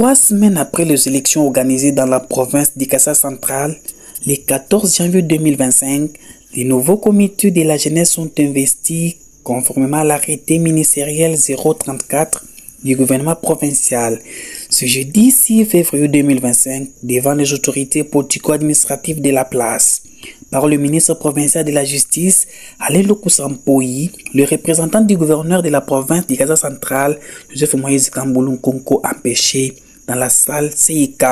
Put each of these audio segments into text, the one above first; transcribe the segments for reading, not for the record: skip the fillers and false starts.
3 semaines après les élections organisées dans la province du Kassa central, le 14 janvier 2025, les nouveaux comités de la jeunesse sont investis conformément à l'arrêté ministériel 034 du gouvernement provincial. Ce jeudi 6 février 2025, devant les autorités politico-administratives de la place, par le ministre provincial de la Justice, Alain Lokusampoyi, le représentant du gouverneur de la province du Kassa central, Joseph Moïse Kamboulou Nkonko, empêché dans la salle CIK.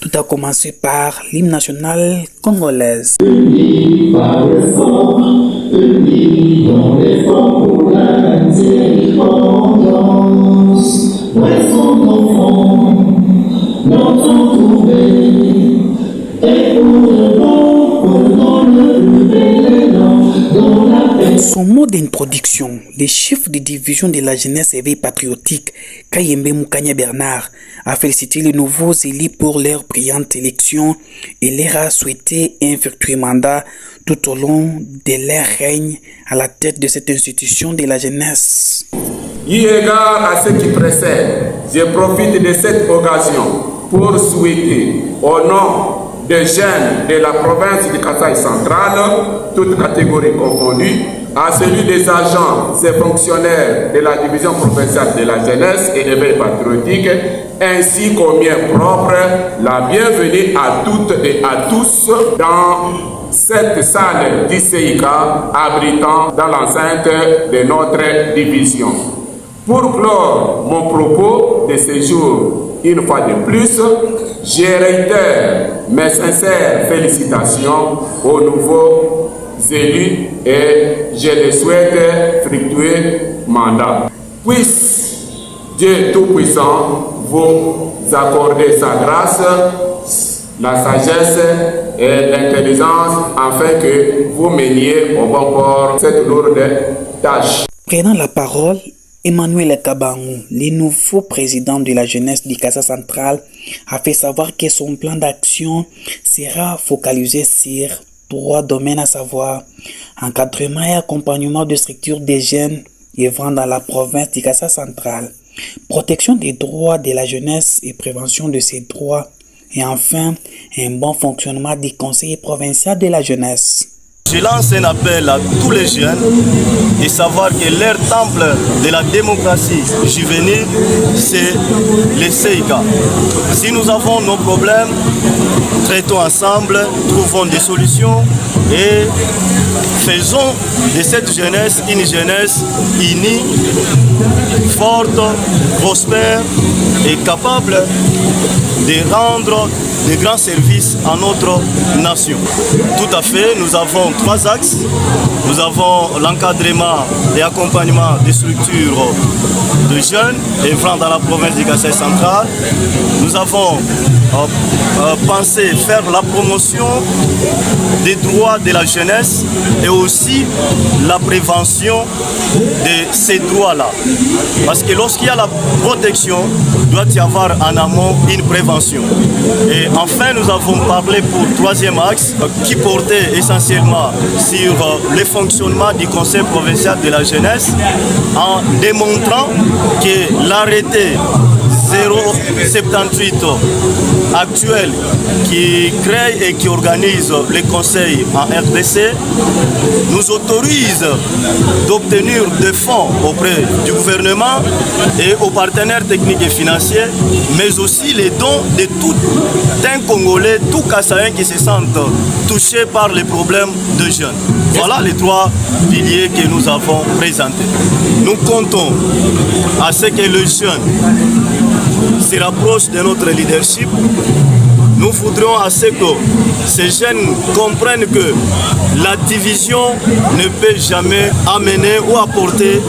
Tout a commencé par l'hymne national congolaise. Unis par le fond, unis dans l'effort pour la indépendance. Restons enfants, notre entourés, et pour le bon, prenons le plus bel élan dans la paix. Son mot d'introduction, les chefs de division de la jeunesse éveil patriotique, Kayembe Moukanya Bernard, a félicité les nouveaux élus pour leur brillante élection et leur a souhaité un fructueux mandat tout au long de leur règne à la tête de cette institution de la jeunesse. Eu égard à ce qui précède, je profite de cette occasion pour souhaiter au nom des jeunes de la province du Kasaï central, toutes catégories confondues, à celui des agents et fonctionnaires de la division provinciale de la jeunesse et éveil patriotique, ainsi qu'aux miens propres, la bienvenue à toutes et à tous dans cette salle du CIK abritant dans l'enceinte de notre division. Pour clore mon propos de ce jour, une fois de plus, je réitère mes sincères félicitations aux nouveaux élus et je les souhaite fructueux mandat. Puisse Dieu Tout-Puissant vous accorder sa grâce, la sagesse et l'intelligence afin que vous meniez au bon port cette lourde tâche. Prenant la parole, Emmanuel Kabangou, le nouveau président de la jeunesse du Kassa central, a fait savoir que son plan d'action sera focalisé sur 3 domaines, à savoir encadrement et accompagnement de structures des jeunes œuvrant dans la province du Kassa central, protection des droits de la jeunesse et prévention de ces droits, et enfin un bon fonctionnement du conseil provincial de la jeunesse. Je lance un appel à tous les jeunes et savoir que leur temple de la démocratie juvénile, c'est le CIK. Si nous avons nos problèmes, traitons ensemble, trouvons des solutions et faisons de cette jeunesse une jeunesse unie, forte, prospère et capable de rendre de grands services à notre nation. Tout à fait, nous avons 3 axes. Nous avons l'encadrement et accompagnement des structures de jeunes œuvrant dans la province du Kasaï central. Nous avons pensé faire la promotion des droits de la jeunesse et aussi la prévention de ces droits-là. Parce que lorsqu'il y a la protection, il doit y avoir en amont une prévention. Et enfin, nous avons parlé pour 3e axe qui portait essentiellement sur le fonctionnement du Conseil provincial de la jeunesse en démontrant que l'arrêté 078 actuel qui crée et qui organise les conseils en RDC nous autorise d'obtenir des fonds auprès du gouvernement et aux partenaires techniques et financiers, mais aussi les dons de tout un Congolais, tout Kassaïen qui se sentent touchés par les problèmes de jeunes. Voilà les 3 piliers que nous avons présentés. Nous comptons à ce que les jeunes se rapprochent de notre leadership. Nous voudrions à ce que ces jeunes comprennent que la division ne peut jamais amener ou apporter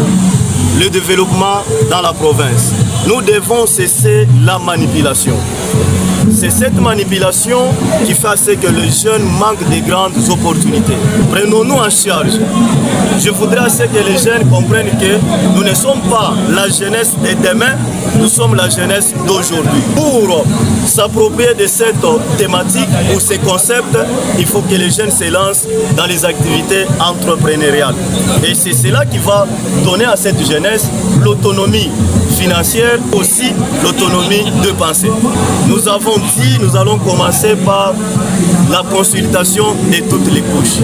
le développement dans la province. Nous devons cesser la manipulation. C'est cette manipulation qui fait à ce que les jeunes manquent de grandes opportunités. Prenons-nous en charge. Je voudrais à ce que les jeunes comprennent que nous ne sommes pas la jeunesse de demain, nous sommes la jeunesse d'aujourd'hui. Pour s'approprier de cette thématique ou ces concepts, il faut que les jeunes se lancent dans les activités entrepreneuriales. Et c'est cela qui va donner à cette jeunesse l'autonomie financière, aussi l'autonomie de pensée. Nous avons dit, nous allons commencer par la consultation de toutes les couches.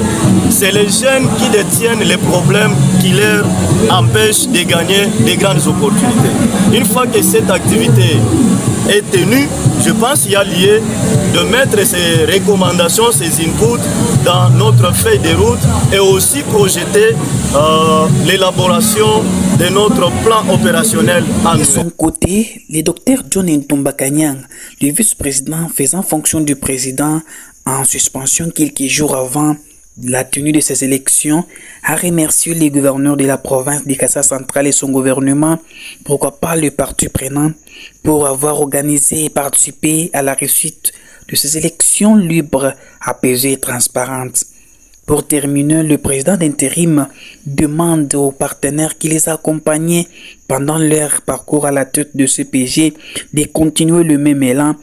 C'est les jeunes qui détiennent les problèmes qui leur empêchent de gagner de grandes opportunités. Une fois que cette activité est tenue, je pense qu'il y a lieu de mettre ces recommandations, ces inputs dans notre feuille de route et aussi projeter l'élaboration de notre plan opérationnel annuel. De son côté, le docteur John Ntumba Kanyang, le vice-président faisant fonction du président en suspension quelques jours avant la tenue de ces élections, a remercié les gouverneurs de la province du Kasaï central et son gouvernement, pourquoi pas le parti prenant, pour avoir organisé et participé à la réussite de ces élections libres, apaisées et transparentes. Pour terminer, le président d'intérim demande aux partenaires qui les accompagnaient pendant leur parcours à la tête de ce PG de continuer le même élan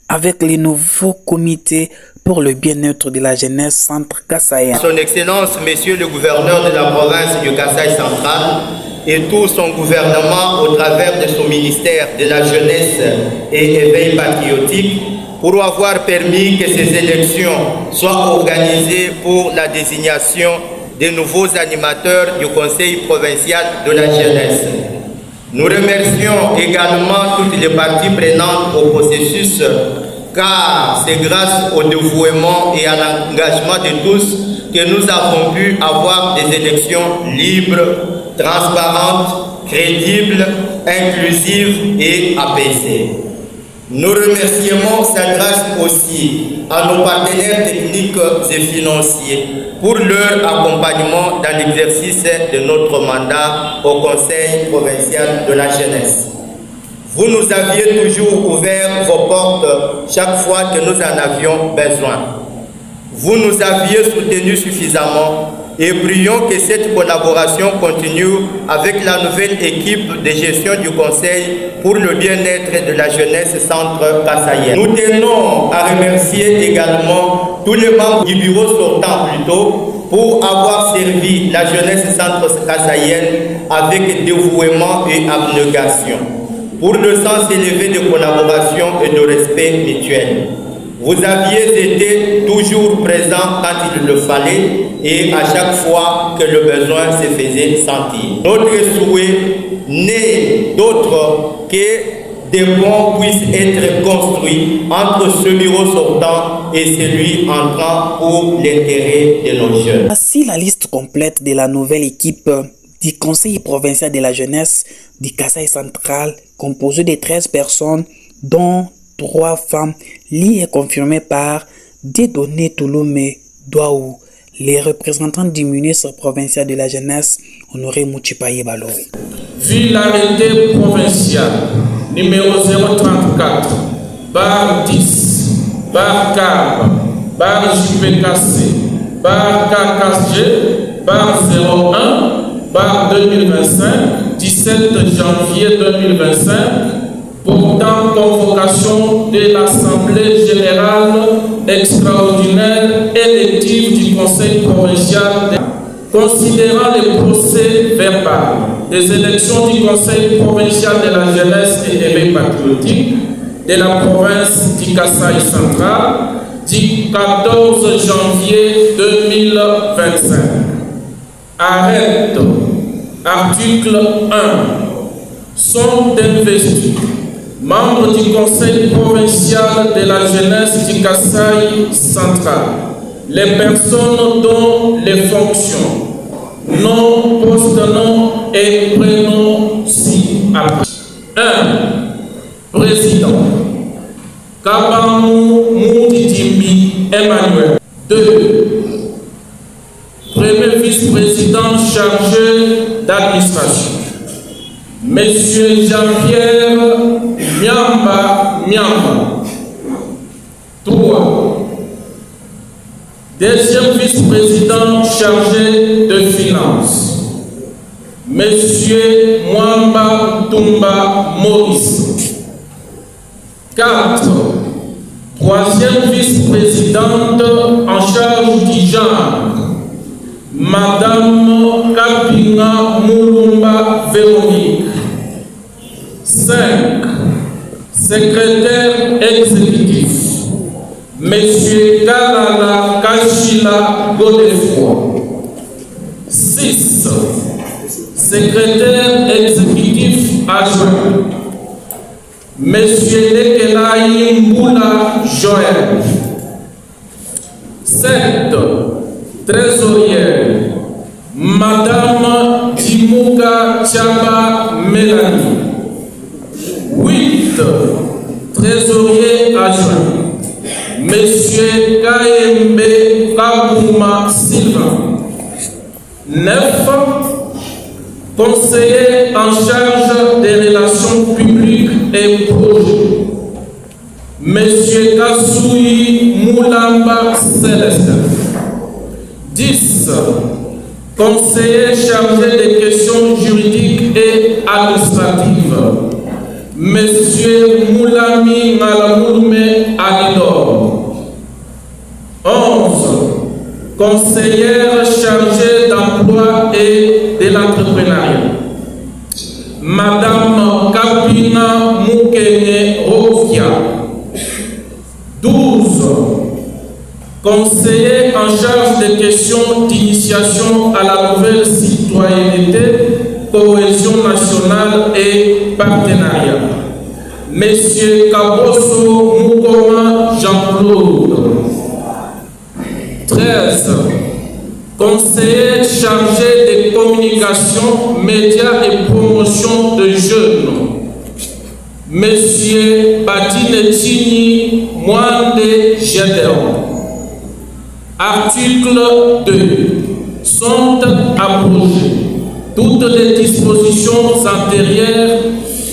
avec les nouveaux comités pour le bien-être de la jeunesse centre kassaïen. Son Excellence, Monsieur le gouverneur de la province du Kasaï central et tout son gouvernement au travers de son ministère de la jeunesse et éveil patriotique pour avoir permis que ces élections soient organisées pour la désignation des nouveaux animateurs du Conseil provincial de la jeunesse. Nous remercions également toutes les parties prenantes au processus car c'est grâce au dévouement et à l'engagement de tous que nous avons pu avoir des élections libres, transparentes, crédibles, inclusives et apaisées. Nos remerciements s'adressent aussi à nos partenaires techniques et financiers pour leur accompagnement dans l'exercice de notre mandat au Conseil provincial de la jeunesse. Vous nous aviez toujours ouvert vos portes chaque fois que nous en avions besoin. Vous nous aviez soutenus suffisamment et prions que cette collaboration continue avec la nouvelle équipe de gestion du Conseil pour le bien-être de la jeunesse centre kassaïenne. Nous tenons à remercier également tous les membres du bureau sortant plutôt pour avoir servi la jeunesse centre kassaïenne avec dévouement et abnégation, pour le sens élevé de collaboration et de respect mutuel. Vous aviez été toujours présent quand il le fallait et à chaque fois que le besoin se faisait sentir. Notre souhait n'est d'autre que des ponts puissent être construits entre ce bureau sortant et celui entrant pour l'intérêt de nos jeunes. Voici la liste complète de la nouvelle équipe du Conseil provincial de la jeunesse du Kasaï central, composée de 13 personnes, dont 3 femmes, liées et confirmées par Dieudonné Touloumé Douaou, les représentants du ministre provincial de la jeunesse, Honoré Mouchipaye Baloui. Vu l'arrêté provincial numéro 034, barre 10, barre CAB, barre JPKC, barre KKG, barre 01, barre 2025, 17 janvier 2025, portant convocation de l'Assemblée générale extraordinaire élective du Conseil provincial, considérant les procès verbaux des élections du Conseil provincial de la jeunesse et éveil patriotique de la province du Kasaï central du 14 janvier 2025. Arrête. Article 1. Sont investis membres du Conseil provincial de la jeunesse du Kasaï central les personnes dont les fonctions, nom, poste, nom et prénom ci-après. 1. Président Kabamou Moutitimbi Emmanuel. 2. Premier vice-président chargé d'administration, Monsieur Jean-Pierre Miamba. 3. Deuxième vice-président chargé de finances, Monsieur Mwamba Tumba Maurice. 4. Troisième vice-présidente en charge du genre, Madame Kapinga Moulumba Véronique. 5. Secrétaire exécutif, Monsieur Kalala Kachila Godefroy. 6. Secrétaire exécutif adjoint, Monsieur Lekelaï Mboula Joël. 7. Trésorière, Madame Timouka Tchaba Mélanie. 8. Trésorier adjoint, Monsieur Kaembe Kabouma Sylvain. 9. Conseiller en charge des relations publiques et projets, Monsieur Kassoui Moulamba Célestin. 10. Conseiller chargé des questions juridiques et administratives, Monsieur Moulami Malamoume Alidor. 11. Conseillère chargée d'emploi et de l'entrepreneuriat, Madame Kapina Moukene Rovia. 12. Conseiller en charge des questions d'initiation à la nouvelle citoyenneté, cohésion nationale et partenariat, Monsieur Kaboso Moukoma Jean-Claude. 13. Conseiller chargé des communications, médias et promotion de jeunes, Monsieur Badinetini Mwande Gédéon. Article 2. Sont abrogées toutes les dispositions antérieures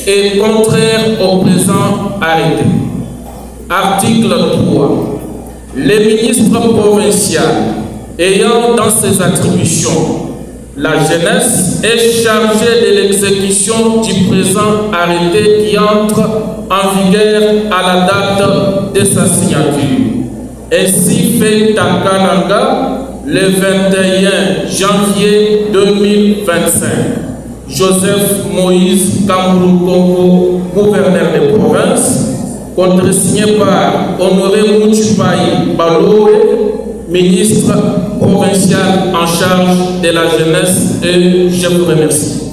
et contraires au présent arrêté. Article 3. Les ministres provinciaux ayant dans ses attributions la jeunesse est chargé de l'exécution du présent arrêté qui entre en vigueur à la date de sa signature. Ainsi fait Takananga le 21 janvier 2025. Joseph Moïse Kamboulou, gouverneur de province, contresigné par Honoré Mouchupaï Baloé, ministre provincial en charge de la jeunesse, et je vous remercie.